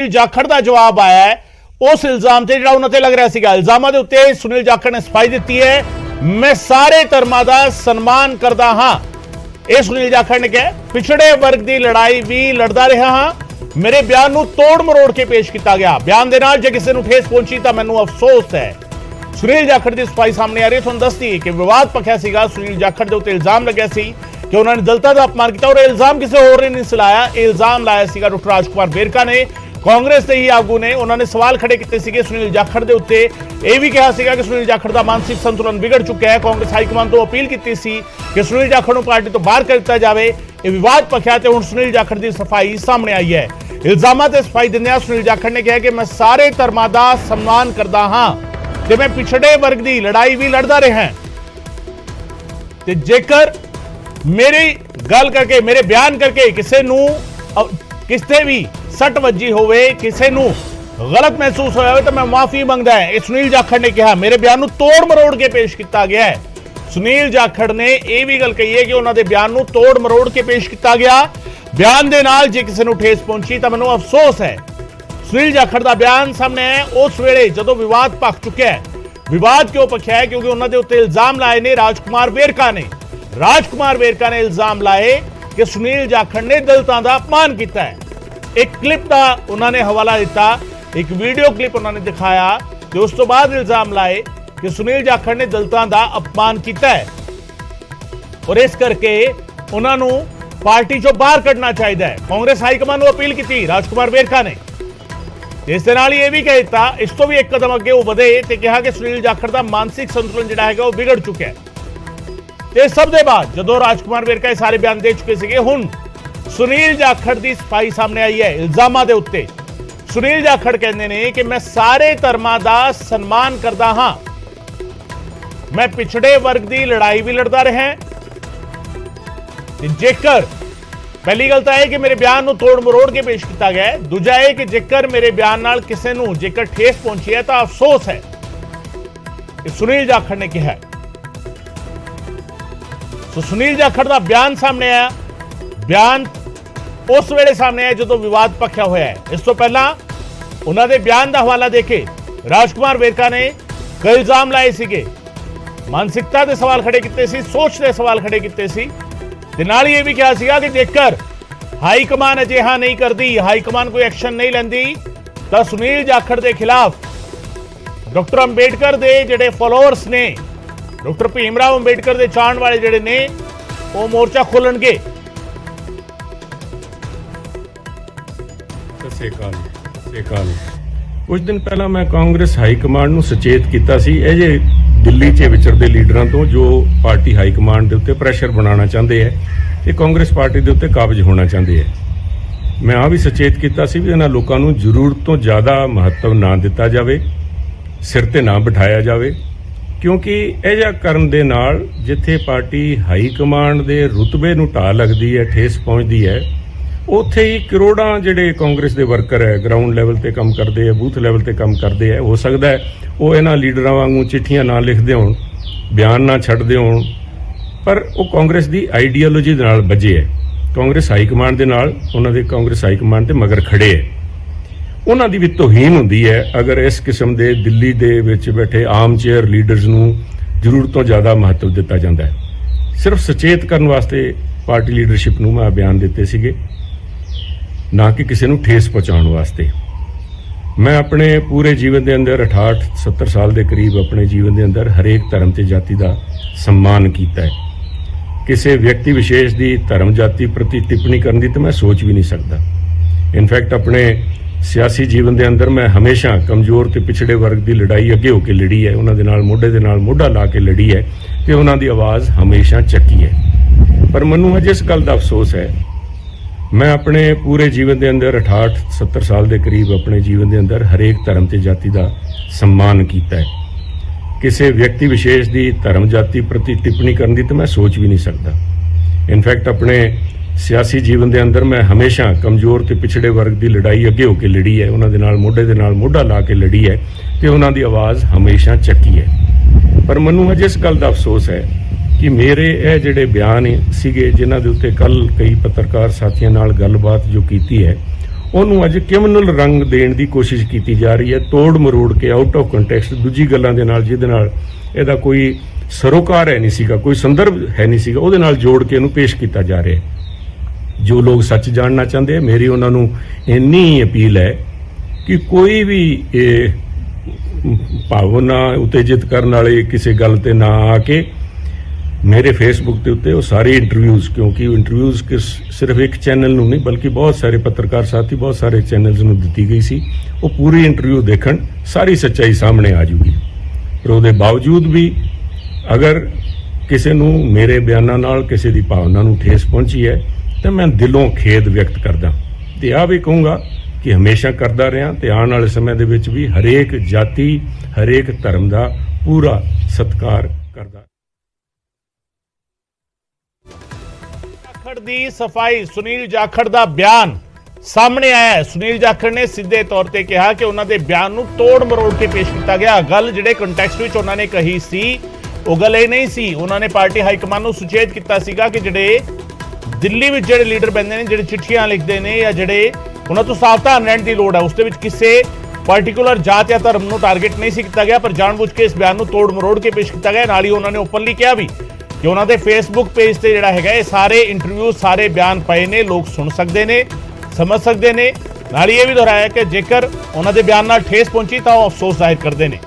जाखड़ का जवाब आया है उस इल्जाम से जो उन्होंने लग रहा सीगा। इल्जामां दे उत्ते सुनील जाखड़ ने सफाई दी है, मैं सारे धर्मां दा सन्मान करदा हां। यह सुनील जाखड़ ने कहा, पिछड़े वर्ग की लड़ाई भी लड़दा रहा हां, मेरे बयान नूं तोड़ मरोड़ के पेश किया गया। बयान दे नाल जे किसी नूं ठेस पहुंची तो मैनूं अफसोस है। सुनील जाखड़ की सफाई सामने आ रही है। तुहानूं दसदी कि विवाद पखिया सीगा, सुनील जाखड़ के उत्ते इल्जाम लग्या सी कि उन्होंने दलितां दा अपमान किया और इल्जाम किसी होर ने नहीं सिलाया। इल्जाम लाया सीगा डॉक्टर राजकुमार वेरका ने, कांग्रेस के ही आगू ने। उन्होंने सवाल खड़े किए सुनील जाखड़ के उत्ते। यह भी कहा सीगा कि सुनील जाखड़ का मानसिक संतुलन बिगड़ चुका है। कांग्रेस हाईकमान तो अपील की सी कि सुनील जाखड़ को पार्टी तो बाहर कर दिया जाए। यह विवाद पखिया तो हुण सुनील जाखड़ की सफाई सामने आई है। इल्जामां ते सफाई दिंदिआं सुनील जाखड़ ने कहा कि मैं सारे धर्मां दा सम्मान करदा हां ते मैं पिछड़े वर्ग की लड़ाई भी लड़दा रहा ते जेकर मेरी गल करके मेरे बयान करके किसी नूं किसी भी सट वजी होवे, किसी नूं गलत महसूस होया हो तो मैं माफी मंगदा है। इस सुनील जाखड़ ने कहा, मेरे बयान नूं तोड़ मरोड़ के पेश किया गया है। सुनील जाखड़ ने यह भी गल कही है कि उन्होंने बयान नूं तोड़ मरोड़ के पेश किया गया। बयान दे नाल जे किसी नूं ठेस पहुंची तो मैनूं अफसोस है। सुनील जाखड़ का बयान सामने है उस वेले जदों विवाद पक चुका है। विवाद क्यों पखिया है? क्योंकि उन्होंने उत्ते इल्जाम लाए ने राजकुमार वेरका ने। राजकुमार वेरका ने इल्जाम लाए कि सुनील जाखड़ ने दलितां दा अपमान किया है। एक क्लिप का उन्होंने हवाला दिता, एक वीडियो क्लिप उन्होंने दिखाया कि उस तो बाद इल्जाम लाए कि सुनील जाखड़ ने दलितां दा अपमान किया है और इस करके उन्होंने पार्टी चों बाहर कढ़ना चाहिए। कांग्रेस हाईकमान को अपील की राजकुमार वेरका ने। इस यह भी कह दिता, इस तो भी एक कदम अगे वो बढ़े तो कहा कि सुनील जाखड़ का मानसिक संतुलन जिहड़ा है वो बिगड़ चुका है। इस सब के बाद जो राजकुमार वेरका सारे बयान दे चुके थे, हुण सुनील जाखड़ की सफाई सामने आई है इल्जामां दे उत्ते। सुनील जाखड़ कहते हैं कि मैं सारे धर्मां दा सन्मान करदा हां, मैं पिछड़े वर्ग की लड़ाई भी लड़दा रहा। जेकर पहली गल तो है कि मेरे बयान नूं तोड़ मरोड़ के पेश किया गया है, दूजा है कि जेकर मेरे बयान नाल किसी नूं जेकर ठेस पहुंची है तो अफसोस है। सुनील जाखड़ ने कहा। तो सुनील जाखड़ का बयान सामने आया। बयान उस वेले सामने आया जो विवाद पखिया होया है। इस तो पहला उन्होंने बयान का हवाला देके राजकुमार वेरका ने कई इल्जाम लाए सीगे, मानसिकता के सवाल खड़े किए सी, सोच के सवाल खड़े किए सी। नाल ये भी कहा सीगा कि जेकर हाईकमान अजिहा नहीं करती, हाईकमान कोई एक्शन नहीं लैंदी तो सुनील जाखड़ के खिलाफ डॉक्टर अंबेडकर के जिहड़े फॉलोअर्स ने, डॉक्टर भीमराव अंबेडकर के चाहण वाले जिहड़े ने वो मोर्चा खोलणगे। कुछ दिन पहला मैं कांग्रेस हाईकमान नूं सचेत किया सी ये दिल्ली च विचरदे लीडरां तो जो पार्टी हाईकमान दे उत्ते प्रैशर बनाना चाहते हैं कि कांग्रेस पार्टी दे उत्ते काबज होना चाहते हैं। मैं आ भी सचेत किया सी भी इन्हां लोकां नूं जरूरत तो ज़्यादा महत्व ना दिता जाए, सिर ते ना बिठाया जाए, क्योंकि इह करन दे नाल जिथे पार्टी हाईकमान दे रुतबे नूं ढाह लगदी है, ठेस पहुंचदी है, उत्थे ही करोड़ां जिहड़े कांग्रेस दे वर्कर है ग्राउंड लैवल ते काम करते हैं, बूथ लैवल ते काम करते हैं, हो सकता है वो इन्हां लीडरां वांगू चिट्ठियां ना लिखदे होण, बयान ना छड्डदे होण, पर वो कांग्रेस दी आइडियोलॉजी दे नाल बजे है, कांग्रेस हाईकमान दे नाल उन्हां दे कांग्रेस हाईकमान ते मगर खड़े है। उन्हां दी भी तौहीन हुंदी है अगर इस किस्म दे दिल्ली दे विच बैठे आम चेयर लीडर्स नूं जरूरत तो ज़्यादा महत्व दिता जाता है। सिर्फ सचेत करन वास्ते पार्टी लीडरशिप नूं मैं बयान दिते सीगे, ना कि किसी नूं ठेस पहुँचाउण वास्ते। मैं अपने पूरे जीवन के अंदर 68-70 साल के करीब अपने जीवन के अंदर हरेक धर्म ते जाति का सम्मान किया है। किसी व्यक्ति विशेष की धर्म जाति प्रति टिप्पणी करने की तो मैं सोच भी नहीं सकता। इनफैक्ट अपने सियासी जीवन के अंदर मैं हमेशा कमजोर ते पिछड़े वर्ग की लड़ाई अगे होकर लड़ी है, उन्होंने नाल मोढे दे नाल मोढा ला के लड़ी है तो उन्होंने आवाज़ हमेशा चकी है। पर मैनूं अज इस गल का अफसोस है, मैं अपने पूरे जीवन के अंदर 68-70 साल के करीब अपने जीवन के अंदर हरेक धर्म ते जाति का सम्मान किया है। किसी व्यक्ति विशेष की धर्म जाति प्रति टिप्पणी करने की तो मैं सोच भी नहीं सकता। इनफैक्ट अपने सियासी जीवन के अंदर मैं हमेशा कमजोर ते पिछड़े वर्ग की लड़ाई अगे होकर लड़ी है, उन्होंने नाल मोढे दे नाल मोढा ला के लड़ी है तो उन्होंने आवाज़ हमेशा चकी है। पर मैनूं अज इस गल का अफसोस है कि मेरे ये जिहड़े बयान सीगे जिन्हां दे उत्ते कल कई पत्रकार साथियों नाल गलबात जो कीती है ਉਹਨੂੰ ਅੱਜ ਕ੍ਰਿਮੀਨਲ ਰੰਗ ਦੇਣ ਦੀ ਕੋਸ਼ਿਸ਼ ਕੀਤੀ ਜਾ ਰਹੀ ਹੈ, ਤੋੜ ਮਰੋੜ ਕੇ ਆਊਟ ਆਫ ਕੰਟੈਕਸਟ ਦੂਜੀ ਗੱਲਾਂ ਦੇ ਨਾਲ, ਜਿਹਦੇ ਨਾਲ ਇਹਦਾ ਕੋਈ ਸਰੋਕਾਰ ਹੈ ਨਹੀਂ ਸੀਗਾ, ਕੋਈ ਸੰਦਰਭ ਹੈ ਨਹੀਂ ਸੀਗਾ, ਉਹਦੇ ਨਾਲ ਜੋੜ ਕੇ ਇਹਨੂੰ ਪੇਸ਼ ਕੀਤਾ ਜਾ ਰਿਹਾ ਹੈ। ਜੋ ਲੋਕ ਸੱਚ ਜਾਣਨਾ ਚਾਹੁੰਦੇ ਆ, ਮੇਰੀ ਉਹਨਾਂ ਨੂੰ ਇੰਨੀ ਅਪੀਲ ਹੈ ਕਿ ਕੋਈ ਵੀ ਇਹ ਭਾਵਨਾ ਉਤੇਜਿਤ ਕਰਨ ਵਾਲੇ ਕਿਸੇ ਗੱਲ ਤੇ ਨਾ ਆ ਕੇ ਮੇਰੇ ਫੇਸਬੁੱਕ ਦੇ ਉੱਤੇ ਉਹ ਸਾਰੇ ਇੰਟਰਵਿਊਜ਼, ਕਿਉਂਕਿ ਉਹ ਇੰਟਰਵਿਊਜ਼ ਸਿਰਫ ਇੱਕ ਚੈਨਲ ਨੂੰ ਨਹੀਂ ਬਲਕਿ ਬਹੁਤ ਸਾਰੇ ਪੱਤਰਕਾਰ ਸਾਥੀ, ਬਹੁਤ ਸਾਰੇ ਚੈਨਲਸ ਨੂੰ ਦਿੱਤੀ ਗਈ ਸੀ, ਉਹ ਪੂਰੀ ਇੰਟਰਵਿਊ ਦੇਖਣ, ਸਾਰੀ ਸੱਚਾਈ ਸਾਹਮਣੇ ਆ ਜੂਗੀ। ਪਰ ਉਹਦੇ ਬਾਵਜੂਦ ਵੀ ਅਗਰ ਕਿਸੇ ਨੂੰ ਮੇਰੇ ਬਿਆਨਾਂ ਨਾਲ ਕਿਸੇ ਦੀ ਭਾਵਨਾ ਨੂੰ ਠੇਸ ਪਹੁੰਚੀ ਹੈ ਤਾਂ ਮੈਂ ਦਿਲੋਂ ਖੇਦ ਵਿਅਕਤ ਕਰਦਾ ਤੇ ਆ ਵੀ ਕਹੂੰਗਾ ਕਿ ਹਮੇਸ਼ਾ ਕਰਦਾ ਰਿਹਾ ਤੇ ਆਉਣ ਵਾਲੇ ਸਮੇਂ ਦੇ ਵਿੱਚ ਵੀ ਹਰੇਕ ਜਾਤੀ, ਹਰੇਕ ਧਰਮ ਦਾ ਪੂਰਾ ਸਤਿਕਾਰ ਕਰਦਾ। ਜਾਖੜ ਦੀ ਸਫਾਈ, ਸੁਨੀਲ ਜਾਖੜ ਦਾ ਬਿਆਨ ਸਾਹਮਣੇ ਆਇਆ ਹੈ। ਸੁਨੀਲ ਜਾਖੜ ਨੇ ਸਿੱਧੇ ਤੌਰ ਤੇ ਕਿਹਾ ਕਿ ਉਹਨਾਂ ਦੇ ਬਿਆਨ ਨੂੰ ਤੋੜ ਮਰੋੜ ਕੇ ਪੇਸ਼ ਕੀਤਾ ਗਿਆ। ਗੱਲ ਜਿਹੜੇ ਕੰਟੈਕਸਟ ਵਿੱਚ ਉਹਨਾਂ ਨੇ ਕਹੀ ਸੀ ਉਹ ਗੱਲ ਇਹ ਨਹੀਂ ਸੀ। ਉਹਨਾਂ ਨੇ ਪਾਰਟੀ ਹਾਈ ਕਮਾਂਡ ਨੂੰ ਸੁਚੇਤ ਕੀਤਾ ਸੀਗਾ ਕਿ ਜਿਹੜੇ ਦਿੱਲੀ ਵਿੱਚ ਜਿਹੜੇ ਲੀਡਰ ਬੰਦੇ ਨੇ, ਜਿਹੜੇ ਚਿੱਠੀਆਂ ਲਿਖਦੇ ਨੇ ਜਾਂ ਜਿਹੜੇ ਉਹਨਾਂ ਤੋਂ ਸਾਵਧਾਨ ਰਹਿਣ ਦੀ ਲੋੜ ਹੈ, ਉਸ ਦੇ ਵਿੱਚ ਕਿਸੇ ਪਾਰਟਿਕੂਲਰ ਜਾਤ ਜਾਂ ਧਰਮ ਨੂੰ ਟਾਰਗੇਟ ਨਹੀਂ ਸੀ ਕੀਤਾ ਗਿਆ, ਪਰ ਜਾਣਬੁੱਝ ਕੇ ਇਸ ਬਿਆਨ ਨੂੰ ਤੋੜ ਮਰੋੜ ਕੇ ਪੇਸ਼ ਕੀਤਾ ਗਿਆ। ਨਾਲ ਹੀ ਉਹਨਾਂ ਨੇ ਓਪਨਲੀ ਕਿਹਾ ਵੀ ਕਿ ਉਹਨਾਂ ਦੇ ਫੇਸਬੁੱਕ ਪੇਜ ਤੇ ਜਿਹੜਾ ਹੈਗਾ ਇਹ ਸਾਰੇ ਇੰਟਰਵਿਊ, ਸਾਰੇ ਬਿਆਨ ਪਏ ਨੇ, ਲੋਕ ਸੁਣ ਸਕਦੇ ਨੇ, ਸਮਝ ਸਕਦੇ ਨੇ। ਨਾਲ ਹੀ ਇਹ ਵੀ ਦੁਹਰਾਇਆ ਕਿ ਜੇਕਰ ਉਹਨਾਂ ਦੇ ਬਿਆਨ ਨਾਲ ਠੇਸ ਪਹੁੰਚੀ ਤਾਂ ਉਹ ਅਫਸੋਸ ਜ਼ਾਹਿਰ ਕਰਦੇ ਨੇ।